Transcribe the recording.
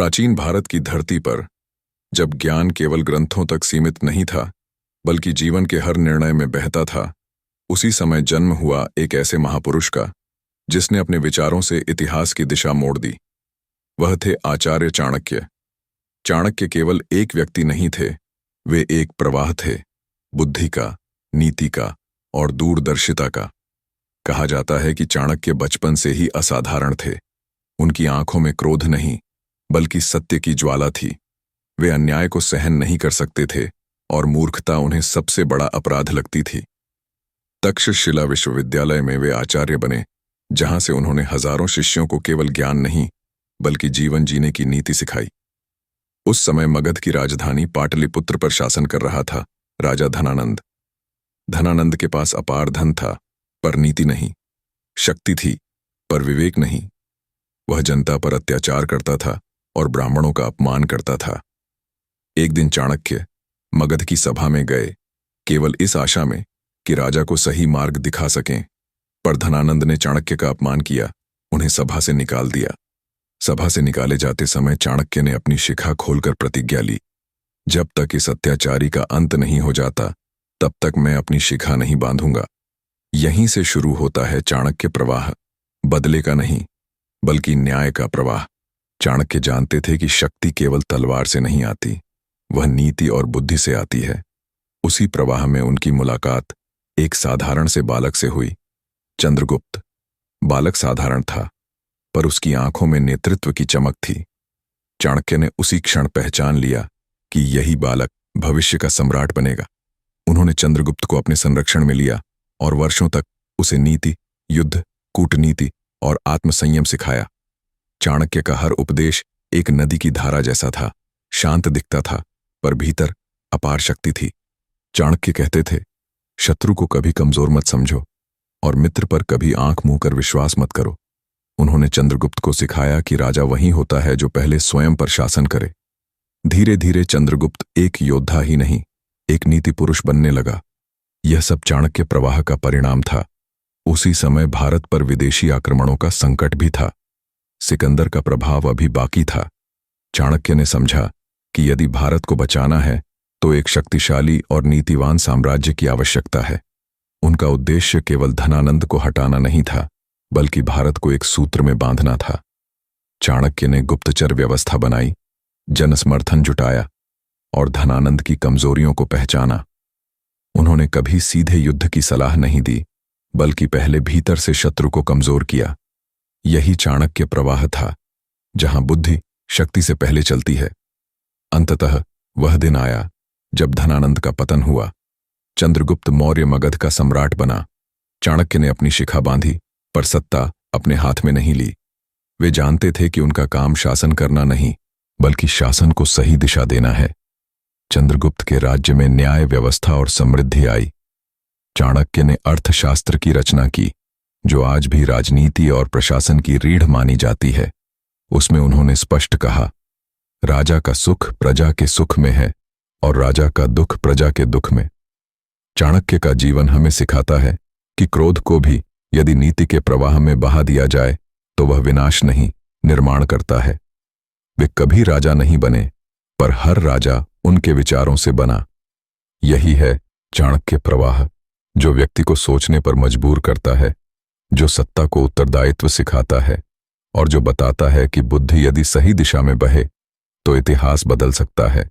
प्राचीन भारत की धरती पर जब ज्ञान केवल ग्रंथों तक सीमित नहीं था बल्कि जीवन के हर निर्णय में बहता था, उसी समय जन्म हुआ एक ऐसे महापुरुष का जिसने अपने विचारों से इतिहास की दिशा मोड़ दी। वह थे आचार्य चाणक्य। चाणक्य केवल एक व्यक्ति नहीं थे, वे एक प्रवाह थे, बुद्धि का, नीति का और दूरदर्शिता का। कहा जाता है कि चाणक्य बचपन से ही असाधारण थे। उनकी आंखों में क्रोध नहीं बल्कि सत्य की ज्वाला थी। वे अन्याय को सहन नहीं कर सकते थे और मूर्खता उन्हें सबसे बड़ा अपराध लगती थी। तक्षशिला विश्वविद्यालय में वे आचार्य बने, जहां से उन्होंने हजारों शिष्यों को केवल ज्ञान नहीं बल्कि जीवन जीने की नीति सिखाई। उस समय मगध की राजधानी पाटलिपुत्र पर शासन कर रहा था राजा धनानंद। धनानंद के पास अपार धन था पर नीति नहीं, शक्ति थी पर विवेक नहीं। वह जनता पर अत्याचार करता था और ब्राह्मणों का अपमान करता था। एक दिन चाणक्य मगध की सभा में गए, केवल इस आशा में कि राजा को सही मार्ग दिखा सकें, पर धनानंद ने चाणक्य का अपमान किया, उन्हें सभा से निकाल दिया। सभा से निकाले जाते समय चाणक्य ने अपनी शिखा खोलकर प्रतिज्ञा ली, जब तक इस अत्याचारी का अंत नहीं हो जाता तब तक मैं अपनी शिखा नहीं बांधूंगा। यहीं से शुरू होता है चाणक्य प्रवाह, बदले का नहीं बल्कि न्याय का प्रवाह। चाणक्य जानते थे कि शक्ति केवल तलवार से नहीं आती, वह नीति और बुद्धि से आती है। उसी प्रवाह में उनकी मुलाकात एक साधारण से बालक से हुई, चंद्रगुप्त। बालक साधारण था पर उसकी आंखों में नेतृत्व की चमक थी। चाणक्य ने उसी क्षण पहचान लिया कि यही बालक भविष्य का सम्राट बनेगा। उन्होंने चंद्रगुप्त को अपने संरक्षण में लिया और वर्षों तक उसे नीति, युद्ध, कूटनीति और आत्मसंयम सिखाया। चाणक्य का हर उपदेश एक नदी की धारा जैसा था, शांत दिखता था पर भीतर अपार शक्ति थी। चाणक्य कहते थे, शत्रु को कभी कमजोर मत समझो और मित्र पर कभी आंख मूंद कर विश्वास मत करो। उन्होंने चंद्रगुप्त को सिखाया कि राजा वही होता है जो पहले स्वयं पर शासन करे। धीरे धीरे चंद्रगुप्त एक योद्धा ही नहीं, एक नीति पुरुष बनने लगा। यह सब चाणक्य प्रवाह का परिणाम था। उसी समय भारत पर विदेशी आक्रमणों का संकट भी था। सिकंदर का प्रभाव अभी बाकी था। चाणक्य ने समझा कि यदि भारत को बचाना है तो एक शक्तिशाली और नीतिवान साम्राज्य की आवश्यकता है। उनका उद्देश्य केवल धनानंद को हटाना नहीं था बल्कि भारत को एक सूत्र में बांधना था। चाणक्य ने गुप्तचर व्यवस्था बनाई, जनसमर्थन जुटाया और धनानंद की कमजोरियों को पहचाना। उन्होंने कभी सीधे युद्ध की सलाह नहीं दी बल्कि पहले भीतर से शत्रु को कमजोर किया। यही चाणक्य प्रवाह था, जहां बुद्धि शक्ति से पहले चलती है। अंततः वह दिन आया जब धनानंद का पतन हुआ। चंद्रगुप्त मौर्य मगध का सम्राट बना। चाणक्य ने अपनी शिखा बांधी पर सत्ता अपने हाथ में नहीं ली। वे जानते थे कि उनका काम शासन करना नहीं बल्कि शासन को सही दिशा देना है। चंद्रगुप्त के राज्य में न्याय व्यवस्था और समृद्धि आई। चाणक्य ने अर्थशास्त्र की रचना की, जो आज भी राजनीति और प्रशासन की रीढ़ मानी जाती है। उसमें उन्होंने स्पष्ट कहा, राजा का सुख प्रजा के सुख में है और राजा का दुख प्रजा के दुख में। चाणक्य का जीवन हमें सिखाता है कि क्रोध को भी यदि नीति के प्रवाह में बहा दिया जाए तो वह विनाश नहीं, निर्माण करता है। वे कभी राजा नहीं बने पर हर राजा उनके विचारों से बना। यही है चाणक्य प्रवाह, जो व्यक्ति को सोचने पर मजबूर करता है, जो सत्ता को उत्तरदायित्व सिखाता है और जो बताता है कि बुद्धि यदि सही दिशा में बहे तो इतिहास बदल सकता है।